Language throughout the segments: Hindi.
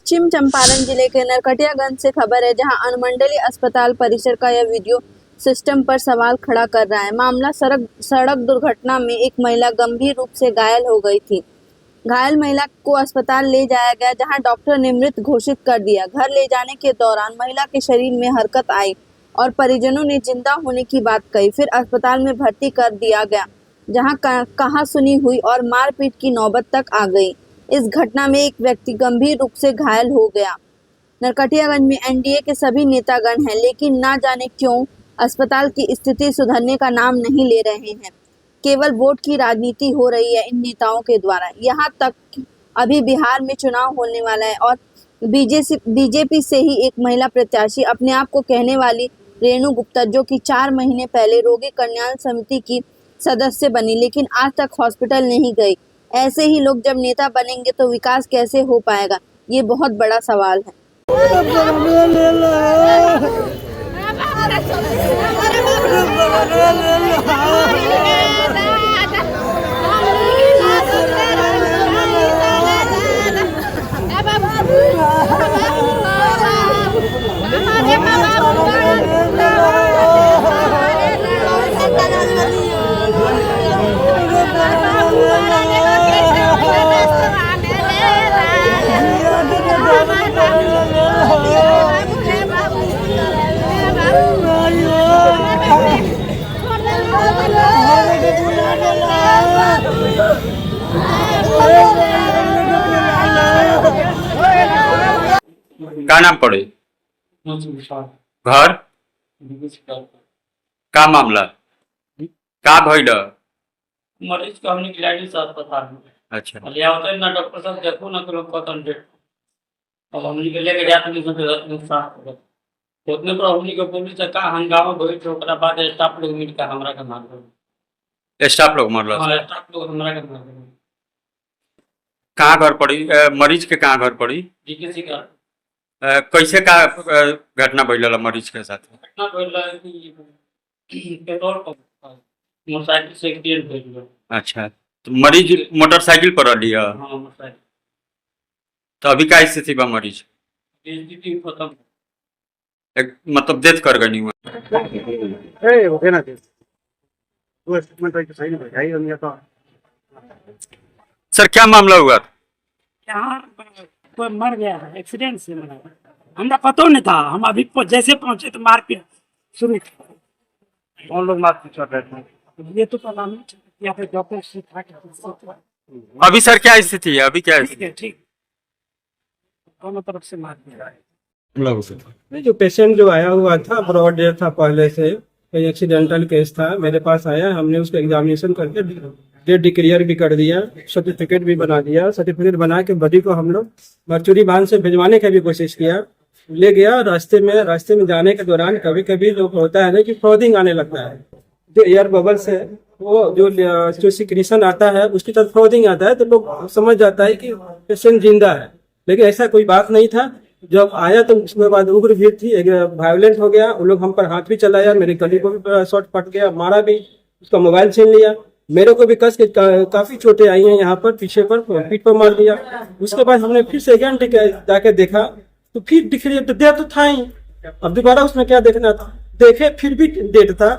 पश्चिम चंपारण जिले के नरकटियागंज से खबर है, जहां अनुमंडलीय अस्पताल परिसर का यह वीडियो सिस्टम पर सवाल खड़ा कर रहा है। मामला सड़क दुर्घटना में एक महिला गंभीर रूप से घायल हो गई थी। घायल महिला को अस्पताल ले जाया गया, जहां डॉक्टर ने मृत घोषित कर दिया। घर ले जाने के दौरान महिला के शरीर में हरकत आई और परिजनों ने जिंदा होने की बात कही। फिर अस्पताल में भर्ती कर दिया गया, जहां कहा सुनी हुई और मारपीट की नौबत तक आ गई। इस घटना में एक व्यक्ति गंभीर रूप से घायल हो गया। नरकटियागंज में एनडीए के सभी नेतागण हैं, लेकिन ना जाने क्यों अस्पताल की स्थिति सुधरने का नाम नहीं ले रहे हैं। केवल वोट की राजनीति हो रही है इन नेताओं के द्वारा। यहाँ तक अभी बिहार में चुनाव होने वाला है और बीजेपी से ही एक महिला प्रत्याशी अपने आप को कहने वाली रेणु गुप्ता, जो कि 4 महीने पहले रोगी कल्याण समिति की सदस्य बनी, लेकिन आज तक हॉस्पिटल नहीं गई। ऐसे ही लोग जब नेता बनेंगे तो विकास कैसे हो पाएगा, ये बहुत बड़ा सवाल है। का नाम पड़े घर का मामला का भइल? मरीज को हमने खिलाड़ी अस्पताल में अच्छा ले आवते ना डॉक्टर साहब देखो ना तो कतन डेट अब हमने के लेके जाते नहीं तो साफ हो उतने पर हमने को पुलिस का हंगामा भइल तो ओकरा बाद स्टाफ लोग मिल के हमरा के मार दो। स्टाफ लोग मरल? हां स्टाफ लोग हमरा के मार दो। कहाँ घर पड़ी? मरीज के कहाँ घर पड़ी? डीकेसी का कैसे का घटना भइल मरीज के साथ? घटना भइल कि पेट्रोल पंप मोटरसाइकिल से एक्सीडेंट भइल। अच्छा, तो मरीज मोटरसाइकिल पर रही है? हां मोटरसाइकिल। तो अभी का स्थिति बा मरीज? स्थिति खत्म मतलब डेथ कर गई हुआ? सर क्या मामला हुआ? यहाँ कोई मर गया है, एक्सीडेंट से मरा है। हमरा पता नहीं था, हम अभी जैसे पहुंचे तो मारपीट शुरू। कौन लोग मारपीट कर रहे थे? ये तो पता नहीं, या फिर डॉक्टर से था क्या। अभी सर क्या स्थिति है? अभी क्या ठीक है, ठीक, दोनों तरफ से मारपीट है। नहीं, जो पेशेंट जो आया हुआ था ब्रॉड डेथ था, पहले से कोई एक्सीडेंटल केस था, मेरे पास आया, हमने उसको एग्जामिनेशन करके डेट डिक्लेयर भी कर दिया, सर्टिफिकेट भी बना दिया। सर्टिफिकेट बना के बॉडी को हम लोग मर्चुरी बांध से भिजवाने की भी कोशिश किया, ले गया। रास्ते में जाने के दौरान कभी कभी जो होता है ना कि फ्रॉदिंग आने लगता है, जो एयर बबल्स है वो जो सिक्रीशन आता है उसकी तरफ फ्रॉदिंग आता है, तो लोग समझ जाता है कि पेशेंट जिंदा है, लेकिन ऐसा कोई बात नहीं था। जब आया तो उसके बाद उग्र भीड़ थी, वायलेंट हो गया, वो लोग हम पर हाथ भी चलाया, मेरे गले को भी शॉट फट गया, मारा भी, उसका मोबाइल छीन लिया, मेरे को भी कस के काफी चोटें आई हैं, यहाँ पर पीछे पर पीठ पर मार दिया। उसके बाद हमने फिर से अगेन जाके देखा तो फिर दिख रही डेट तो था ही, अब दोबारा उसमें क्या देखना था, देखे फिर भी डेट था।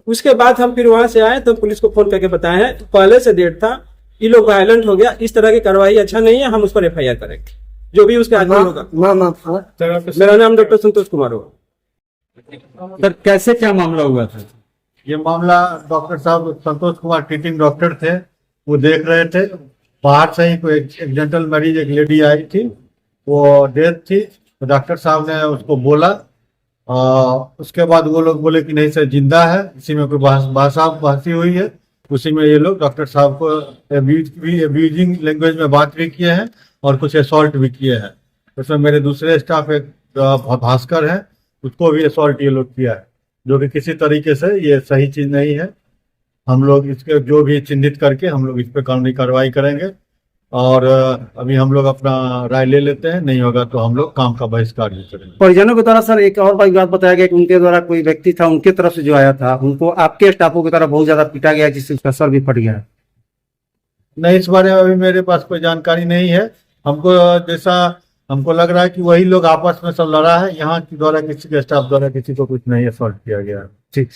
उसके बाद हम फिर वहां से आए तो पुलिस को फोन करके बताया है तो पहले से डेट था, ये लोग वायलेंट हो गया, इस तरह की कार्रवाई अच्छा नहीं है, हम उस पर FIR करेंगे जो भी उसके आदमी होगा। मेरा नाम डॉक्टर संतोष कुमार होगा। सर कैसे क्या मामला हुआ था? ये मामला डॉक्टर साहब संतोष कुमार ट्रीटिंग डॉक्टर थे, वो देख रहे थे, बाहर से ही कोई एक जनरल मरीज एक लेडी आई थी, वो डेथ थी, तो डॉक्टर साहब ने उसको बोला, उसके बाद वो लोग बोले कि नहीं सर जिंदा है, इसी में कोई बहसी हुई है, उसी में ये लोग डॉक्टर साहब को अब्यूजिंग लैंग्वेज में बात भी किए हैं और कुछ असॉल्ट भी किए हैं। उसमें मेरे दूसरे स्टाफ एक भास्कर है, उसको भी असॉल्ट ये लोग किया है, जो कि किसी तरीके से ये सही चीज नहीं है। हम लोग इसके जो भी चिन्हित करके हम लोग इस पर कानूनी कार्रवाई करेंगे और अभी हम लोग अपना राय ले लेते हैं, नहीं होगा तो हम लोग काम का बहिष्कार भी करेंगे। परिजनों के द्वारा सर एक और बात बताया गया कि उनके द्वारा कोई व्यक्ति था उनके तरफ से जो आया था, उनको आपके स्टाफों की तरफ बहुत ज्यादा पीटा गया, जिससे उसका सर भी फट गया। नहीं, इस बारे में अभी मेरे पास कोई जानकारी नहीं है। हमको जैसा हमको लग रहा है कि वही लोग आपस में सब लड़ा है, यहाँ के द्वारा किसी के स्टाफ द्वारा किसी को कुछ नहीं असॉल्ट किया गया। ठीक